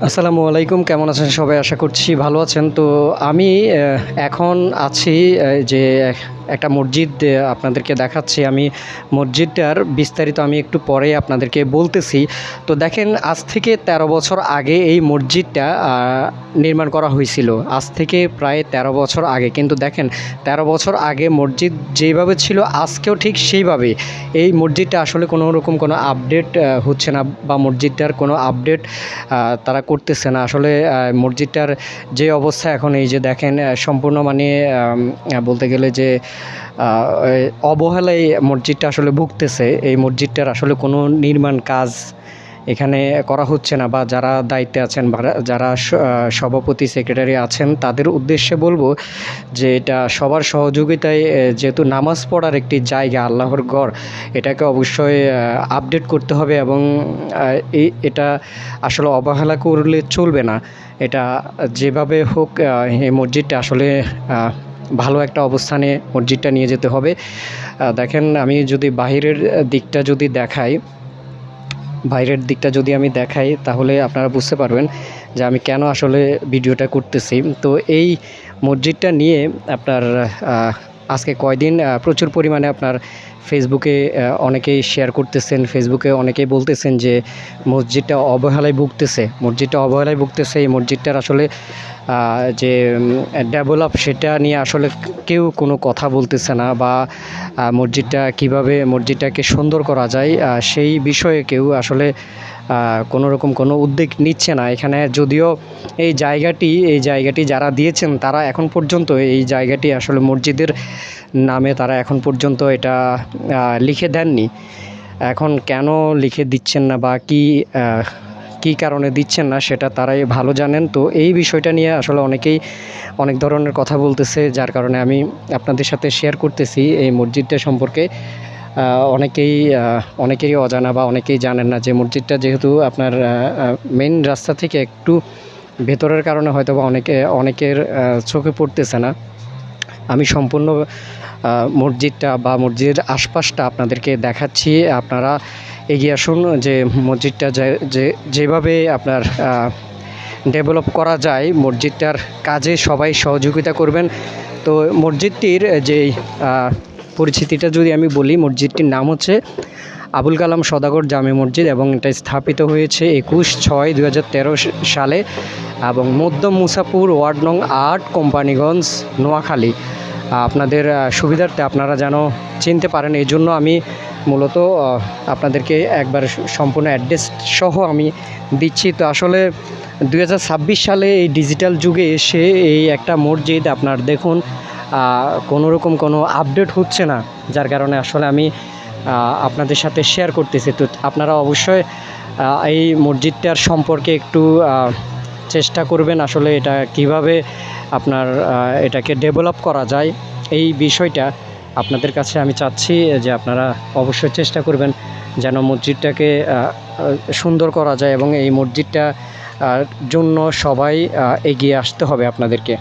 আসসালামু আলাইকুম, কেমন আছেন সবাই? আশা করছি ভালো আছেন। তো আমি এখন আছি যে একটা মসজিদ আপনাদেরকে দেখাচ্ছি। আমি মসজিদটার বিস্তারিত আমি একটু পরে আপনাদেরকে বলতেছি। তো দেখেন, আজ থেকে ১৩ বছর আগে এই মসজিদটা নির্মাণ করা হয়েছিল। আজ থেকে প্রায় ১৩ বছর আগে। কিন্তু দেখেন, ১৩ বছর আগে মসজিদ যেইভাবে ছিল আজকেও ঠিক সেইভাবেই। এই মসজিদটা আসলে কোনো রকম কোনো আপডেট হচ্ছে না, বা মসজিদটার কোনো আপডেট তারা করতেছে না। আসলে মসজিদটার যে অবস্থা এখন, এই যে দেখেন, সম্পূর্ণ মানে বলতে গেলে যে অবহেলায় মসজিদটা আসলে ভুগতেছে। এই মসজিদটার আসলে কোনো নির্মাণ কাজ এখানে করা হচ্ছে না, বা যারা দায়িত্বে আছেন বা যারা সভাপতি সেক্রেটারি আছেন তাদের উদ্দেশ্যে বলবো যে এটা সবার সহযোগিতায়, যেহেতু নামাজ পড়ার একটি জায়গা, আল্লাহর ঘর, এটাকে অবশ্যই আপডেট করতে হবে। এবং এটা আসলে অবহেলা করলে চলবে না। এটা যেভাবে হোক এই মসজিদটা আসলে ভালো একটা অবস্থানে মসজিদটা নিয়ে যেতে হবে। দেখেন, আমি যদি বাইরের দিকটা যদি দেখাই, আমি দেখাই, তাহলে আপনারা বুঝতে পারবেন যে আমি কেন আসলে ভিডিওটা করতেছি। তো এই মসজিদটা নিয়ে আপনার আজকে কয়দিন প্রচুর পরিমাণে আপনার ফেসবুকে অনেকেই শেয়ার করতেছেন, ফেসবুকে অনেকেই বলতেছেন যে মসজিদটা অবহেলায় ভুগতেছে। এই মসজিদটার আসলে যে ডেভেলপ, সেটা নিয়ে আসলে কেউ কোনো কথা বলতেছে না, বা মসজিদটাকে সুন্দর করা যায় সেই বিষয়ে কেউ আসলে কোনো রকম কোনো উদ্যোগ নিচ্ছে না। এখানে যদিও এই জায়গাটি যারা দিয়েছেন তারা এখন পর্যন্ত এই জায়গাটি আসলে মসজিদের নামে তারা এখন পর্যন্ত এটা লিখে দেননি। এখন কেন লিখে দিচ্ছেন না, বা কী কারণে দিচ্ছেন না, সেটা তারাই ভালো জানেন। তো এই বিষয়টা নিয়ে আসলে অনেকেই অনেক ধরনের কথা বলতেছে, যার কারণে আমি আপনাদের সাথে শেয়ার করতেছি এই মসজিদটা সম্পর্কে। অনেকেরই অজানা, বা অনেকেই জানেন না যে মসজিদটা যেহেতু আপনার মেইন রাস্তা থেকে একটু ভেতরের কারণে হয়তো বা অনেকের চোখে পড়তেছে না। আমি সম্পূর্ণ মসজিদটা বা মসজিদের আশপাশটা আপনাদেরকে দেখাচ্ছি। আপনারা এগিয়ে আসুন, যে মসজিদটা যেভাবে আপনার ডেভেলপ করা যায়, মসজিদটার কাজে সবাই সহযোগিতা করবেন। তো মসজিদটির যেই পরিচিতিটা যদি আমি বলি, মসজিদটির নাম হচ্ছে আবুল কালাম সওদাগর জামে মসজিদ, এবং এটা স্থাপিত হয়েছে 21/6/2013 সালে, এবং মধ্য মুসাপুর, ওয়ার্ড নং 8, কোম্পানিগঞ্জ, নোয়াখালী। আপনাদের সুবিধার্থে আপনারা যেন চিনতে পারেন, এই জন্য আমি মূলত আপনাদেরকে একবার সম্পূর্ণ অ্যাড্রেস সহ আমি দিচ্ছি। তো আসলে 2026 সালে এই ডিজিটাল যুগে এসে এই একটা মসজিদ আপনার দেখুন কোনো রকম কোনো আপডেট হচ্ছে না, যার কারণে আসলে আমি আপনাদের সাথে শেয়ার করতেছি। তো আপনারা অবশ্যই এই মসজিদটার সম্পর্কে একটু চেষ্টা করবেন, আসলে এটা কিভাবে আপনার এটাকে ডেভেলপ করা যায়, এই বিষয়টা আপনাদের কাছে আমি চাচ্ছি যে আপনারা অবশ্যই চেষ্টা করবেন যেন মসজিদটাকে সুন্দর করা যায়, এবং এই মসজিদটা জন্য সবাই এগিয়ে আসতে হবে আপনাদেরকে।